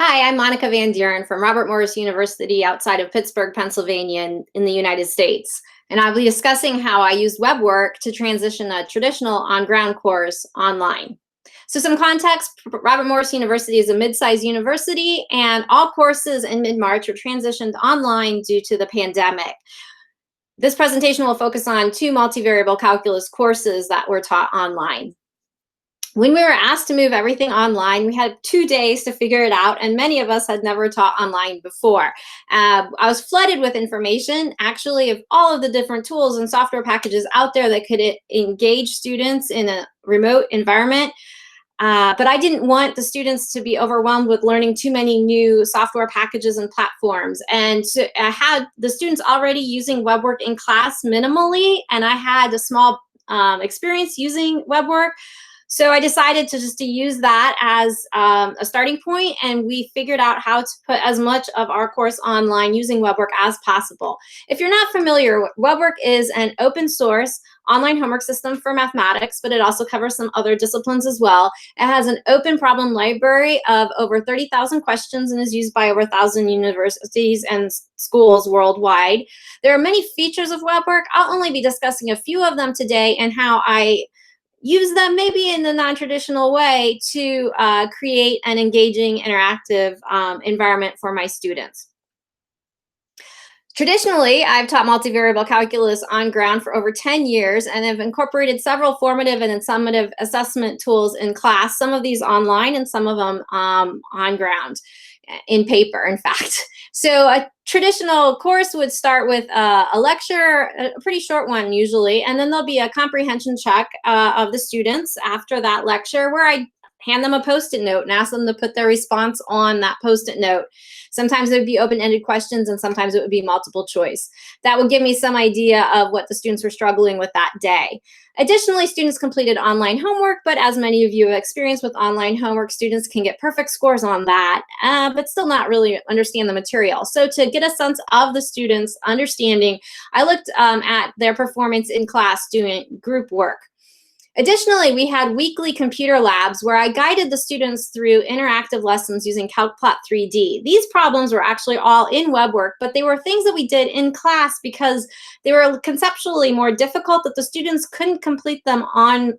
Hi, I'm Monica VanDieren from Robert Morris University outside of Pittsburgh, Pennsylvania in the United States. And I'll be discussing how I used WeBWorK to transition a traditional on-ground course online. So some context, Robert Morris University is a mid-sized university and all courses in mid-March were transitioned online due to the pandemic. This presentation will focus on two multivariable calculus courses that were taught online. When we were asked to move everything online, we had 2 days to figure it out, and many of us had never taught online before. I was flooded with information, actually, of all of the different tools and software packages out there that could engage students in a remote environment. But I didn't want the students to be overwhelmed with learning too many new software packages and platforms. And so I had the students already using WeBWorK in class minimally, and I had a small experience using WeBWorK. So I decided to use that as a starting point, and we figured out how to put as much of our course online using WeBWorK as possible. If you're not familiar, WeBWorK is an open source online homework system for mathematics, but it also covers some other disciplines as well. It has an open problem library of over 30,000 questions and is used by over 1,000 universities and schools worldwide. There are many features of WeBWorK. I'll only be discussing a few of them today and how I use them maybe in a non-traditional way to create an engaging, interactive environment for my students. Traditionally, I've taught multivariable calculus on ground for over 10 years and have incorporated several formative and summative assessment tools in class, some of these online and some of them on ground, in paper, in fact. So a traditional course would start with a lecture, a pretty short one usually, and then there'll be a comprehension check of the students after that lecture where I hand them a Post-it note and ask them to put their response on that Post-it note. Sometimes it would be open-ended questions and sometimes it would be multiple choice. That would give me some idea of what the students were struggling with that day. Additionally, students completed online homework, but as many of you have experienced with online homework, students can get perfect scores on that, but still not really understand the material. So to get a sense of the students' understanding, I looked at their performance in class doing group work. Additionally, we had weekly computer labs where I guided the students through interactive lessons using CalcPlot 3D. These problems were actually all in WeBWorK, but they were things that we did in class because they were conceptually more difficult that the students couldn't complete them on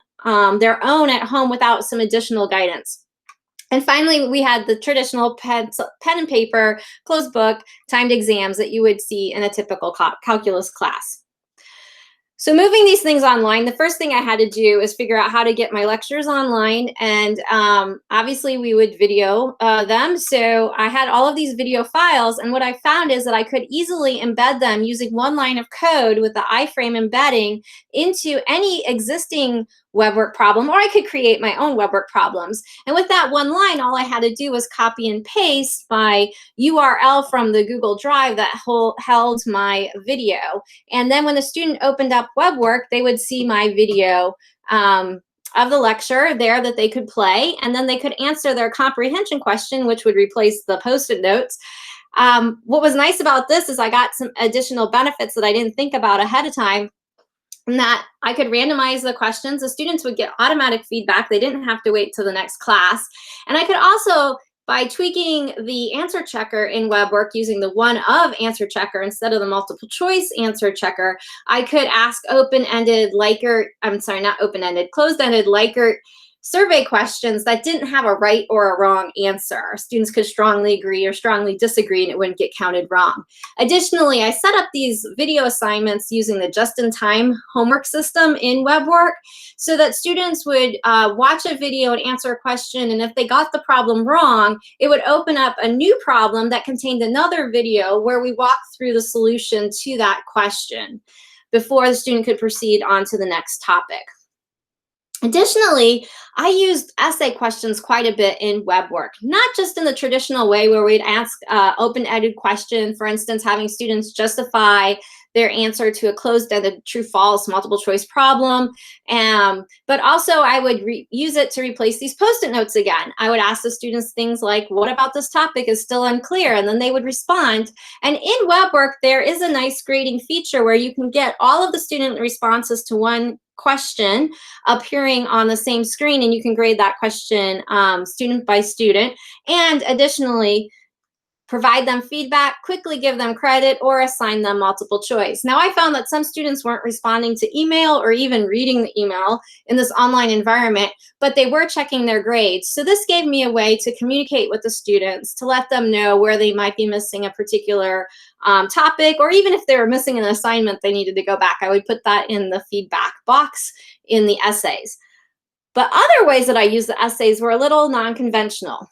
their own at home without some additional guidance. And finally, we had the traditional pen and paper, closed book, timed exams that you would see in a typical calculus class. So moving these things online, the first thing I had to do is figure out how to get my lectures online, and obviously we would video them. So I had all of these video files, and what I found is that I could easily embed them using one line of code with the iframe embedding into any existing WeBWorK problem, or I could create my own WeBWorK problems. And with that one line, all I had to do was copy and paste my URL from the Google Drive that held my video. And then when the student opened up WeBWorK, they would see my video of the lecture there that they could play, and then they could answer their comprehension question, which would replace the Post-it notes. What was nice about this is I got some additional benefits that I didn't think about ahead of time, and that I could randomize the questions. The students would get automatic feedback. They didn't have to wait till the next class. And I could also, by tweaking the answer checker in WeBWorK using the one of answer checker instead of the multiple choice answer checker, I could ask open-ended Likert, I'm sorry, not open-ended, closed-ended Likert survey questions that didn't have a right or a wrong answer. Students could strongly agree or strongly disagree and it wouldn't get counted wrong. Additionally, I set up these video assignments using the just-in-time homework system in WeBWorK so that students would watch a video and answer a question, and if they got the problem wrong, it would open up a new problem that contained another video where we walked through the solution to that question before the student could proceed on to the next topic. Additionally, I used essay questions quite a bit in WeBWorK, not just in the traditional way where we'd ask open-ended question, for instance, having students justify their answer to a closed-ended true-false multiple choice problem, but also I would use it to replace these Post-it notes again. I would ask the students things like, what about this topic is still unclear? And then they would respond. And in WeBWorK, there is a nice grading feature where you can get all of the student responses to one question appearing on the same screen, and you can grade that question student by student. And additionally, provide them feedback, quickly give them credit, or assign them multiple choice. Now, I found that some students weren't responding to email or even reading the email in this online environment, but they were checking their grades. So this gave me a way to communicate with the students, to let them know where they might be missing a particular topic, or even if they were missing an assignment they needed to go back, I would put that in the feedback box in the essays. But other ways that I use the essays were a little non-conventional.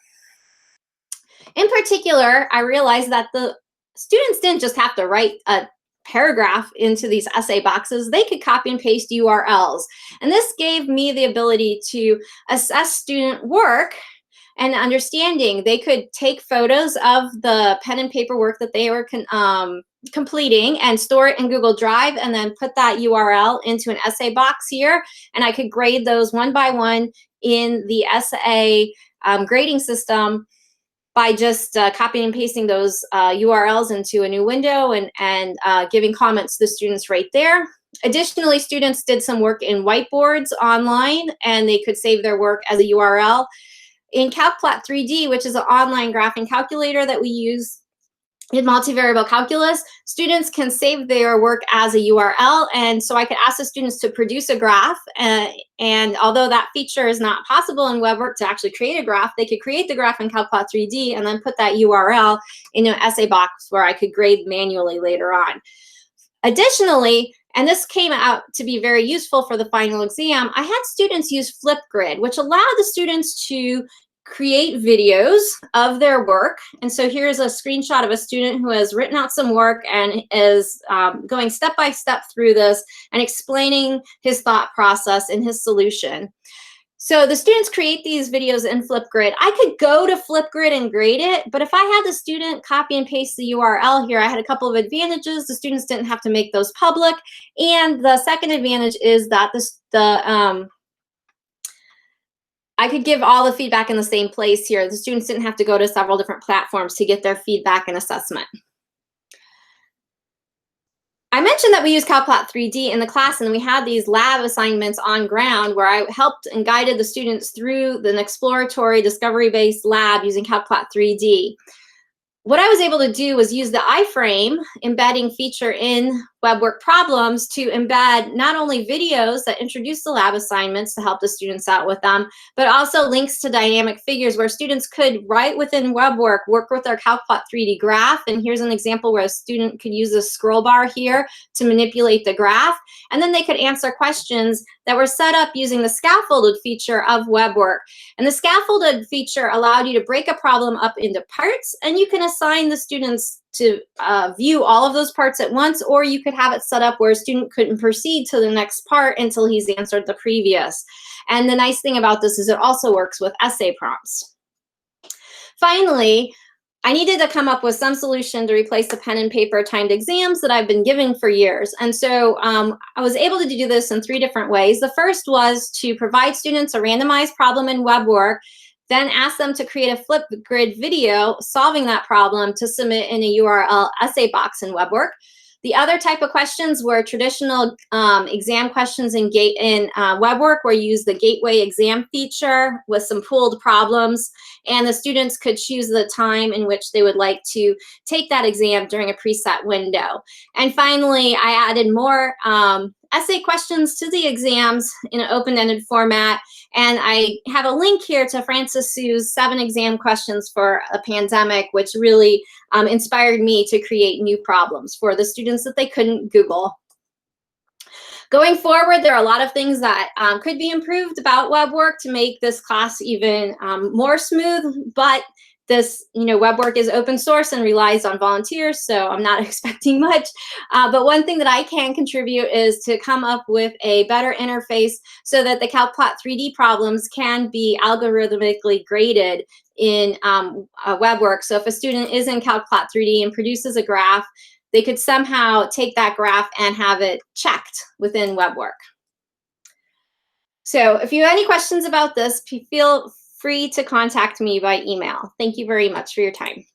In particular, I realized that the students didn't just have to write a paragraph into these essay boxes. They could copy and paste URLs. And this gave me the ability to assess student work and understanding. They could take photos of the pen and paper work that they were completing and store it in Google Drive, and then put that URL into an essay box here. And I could grade those one by one in the essay grading system by just copying and pasting those URLs into a new window and giving comments to the students right there. Additionally, students did some work in whiteboards online, and they could save their work as a URL. In CalcPlot 3D, which is an online graphing calculator that we use in multivariable calculus, students can save their work as a URL, and so I could ask the students to produce a graph, and although that feature is not possible in WeBWorK to actually create a graph, they could create the graph in CalcPlot 3D and then put that URL in an essay box where I could grade manually later on. Additionally, and this came out to be very useful for the final exam, I had students use Flipgrid, which allowed the students to create videos of their work. And so here's a screenshot of a student who has written out some work and is going step by step through this and explaining his thought process and his solution. So the students create these videos in Flipgrid. I could go to Flipgrid and grade it, but if I had the student copy and paste the URL here, I had a couple of advantages. The students didn't have to make those public. And the second advantage is that I could give all the feedback in the same place here. The students didn't have to go to several different platforms to get their feedback and assessment. I mentioned that we use CalcPlot 3D in the class, and we had these lab assignments on ground where I helped and guided the students through an exploratory discovery-based lab using CalcPlot 3D. What I was able to do was use the iframe embedding feature in WeBWorK problems to embed not only videos that introduce the lab assignments to help the students out with them, but also links to dynamic figures where students could, right within WeBWorK, work with their CalcPlot 3D graph. And here's an example where a student could use a scroll bar here to manipulate the graph. And then they could answer questions that were set up using the scaffolded feature of WeBWorK. And the scaffolded feature allowed you to break a problem up into parts, and you can assign the students to view all of those parts at once, or you could have it set up where a student couldn't proceed to the next part until he's answered the previous. And the nice thing about this is it also works with essay prompts. Finally, I needed to come up with some solution to replace the pen and paper timed exams that I've been giving for years. And so I was able to do this in 3 different ways. The first was to provide students a randomized problem in WeBWorK, then ask them to create a Flipgrid video solving that problem to submit in a URL essay box in WeBWorK. The other type of questions were traditional exam questions in WeBWorK, where you use the gateway exam feature with some pooled problems, and the students could choose the time in which they would like to take that exam during a preset window. And finally, I added more essay questions to the exams in an open-ended format. And I have a link here to Francis Sue's 7 exam questions for a pandemic, which really inspired me to create new problems for the students that they couldn't Google. Going forward, there are a lot of things that could be improved about WeBWorK to make this class even more smooth, but this, WeBWorK is open source and relies on volunteers, so I'm not expecting much. But one thing that I can contribute is to come up with a better interface so that the CalcPlot 3D problems can be algorithmically graded in WeBWorK. So if a student is in CalcPlot 3D and produces a graph, they could somehow take that graph and have it checked within WeBWorK. So if you have any questions about this, feel free to contact me by email. Thank you very much for your time.